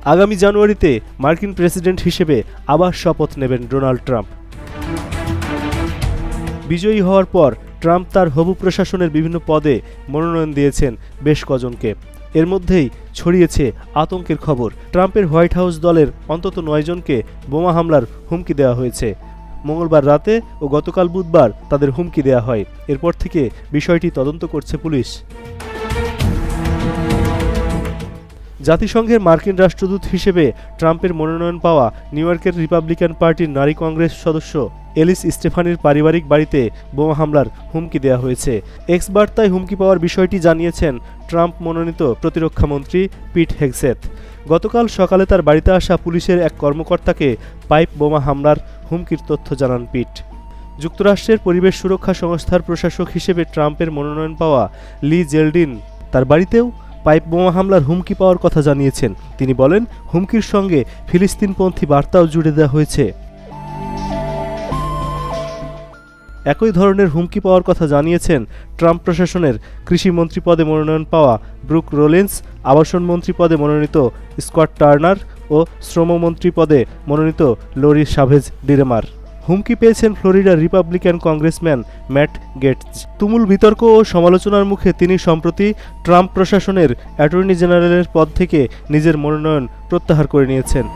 আগামী জানুয়ারিতে মার্কিন প্রেসিডেন্ট হিসেবে আবার শপথ নেবেন ডোনাল্ড ট্রাম্প। বিজয়ী হওয়ার পর ট্রাম্প তার হবু প্রশাসনের বিভিন্ন পদে মনোনয়ন দিয়েছেন বেশ কজনকে। এর মধ্যেই ছড়িয়েছে আতঙ্কের খবর। ট্রাম্পের হোয়াইট হাউস দলের অন্তত 9 জনকে বোমা হামলার হুমকি দেওয়া হয়েছে। মঙ্গলবার রাতে ও গতকাল বুধবার তাদের হুমকি দেওয়া হয়। এরপর থেকে বিষয়টি তদন্ত করছে পুলিশ। জাতিসংঘের মার্কিন রাষ্ট্রদূত হিসেবে ট্রাম্পের মনোনয়ন পাওয়া নিউ ইয়র্কের রিপাবলিকান পার্টির নারী কংগ্রেস সদস্য এলিস স্টেফানির পারিবারিক বাড়িতে বোমা হামলার হুমকি দেওয়া হয়েছে। এক্স বার্তায় হুমকি পাওয়ার বিষয়টি জানিয়েছেন ট্রাম্প মনোনীত প্রতিরক্ষামন্ত্রী পিট হেগসেথ। গতকাল সকালে তার বাড়িতে আসা পুলিশের এক কর্মকর্তাকে পাইপ বোমা হামলার হুমকির তথ্য জানান পিট। যুক্তরাষ্ট্রের পরিবেশ সুরক্ষা সংস্থার প্রশাসক হিসেবে ট্রাম্পের মনোনয়ন পাওয়া লি জেলডিন তার বাড়িতেও পাইপ বোমা হামলার হুমকি পাওয়ার কথা জানিয়েছেন। তিনি বলেন, হুমকির সঙ্গে ফিলিস্তিনপন্থী বার্তাও জুড়ে দেওয়া হয়েছে। একই ধরনের হুমকি পাওয়ার কথা জানিয়েছেন ট্রাম্প প্রশাসনের কৃষিমন্ত্রী পদে মনোনয়ন পাওয়া ব্রুক রোলিন্স, আবাসন মন্ত্রী পদে মনোনীত স্কট টার্নার ও শ্রমমন্ত্রী পদে মনোনীত লরি সাভেজ ডিরেমার। হুমকি পেয়েছেন ফ্লোরিডার রিপাবলিকান কংগ্রেসম্যান ম্যাট গেটস। তুমুল বিতর্ক ও সমালোচনার মুখে তিনি সম্প্রতি ট্রাম্প প্রশাসনের অ্যাটর্নি জেনারেলের পদ থেকে নিজের মনোনয়ন প্রত্যাহার করে নিয়েছেন।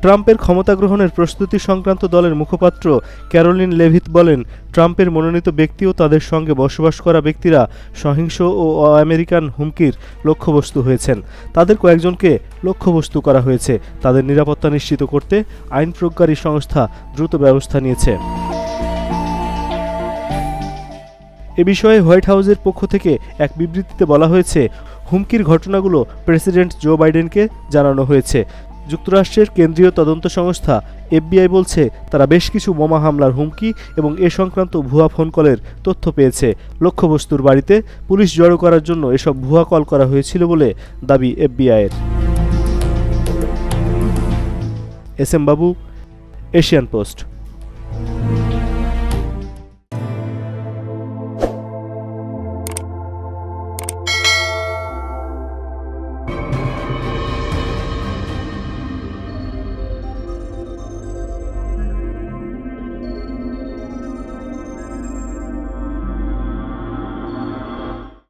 ট্রাম্পের ক্ষমতা গ্রহণের প্রস্তুতি সংক্রান্ত দলের মুখপাত্র ক্যারোলিন লেভিথ বলেন, ট্রাম্পের মনোনীত ব্যক্তি ও তাদের সঙ্গে বসবাস করা ব্যক্তিরা সহিংস ও আমেরিকান হুমকির লক্ষ্যবস্তু হয়েছেন। তাদের কয়েকজনকে লক্ষ্যবস্তু করা হয়েছে। তাদের নিরাপত্তা নিশ্চিত করতে আইন প্রয়োগকারী সংস্থা দ্রুত ব্যবস্থা নিয়েছে। এ বিষয়ে হোয়াইট হাউসের পক্ষ থেকে এক বিবৃতিতে বলা হয়েছে, হুমকির ঘটনাগুলো প্রেসিডেন্ট জো বাইডেনকে জানানো হয়েছে। যুক্তরাষ্ট্রের কেন্দ্রীয় তদন্ত সংস্থা FBI বলছে, তারা বেশ কিছু বোমা হামলার হুমকি এবং এ সংক্রান্ত ভুয়া ফোন কলের তথ্য পেয়েছে। লক্ষ্যবস্তুর বাড়িতে পুলিশ জড়ো করার জন্য এসব ভুয়া কল করা হয়েছিল বলে দাবি FBI-এর। SM বাবু, এশিয়ান পোস্ট।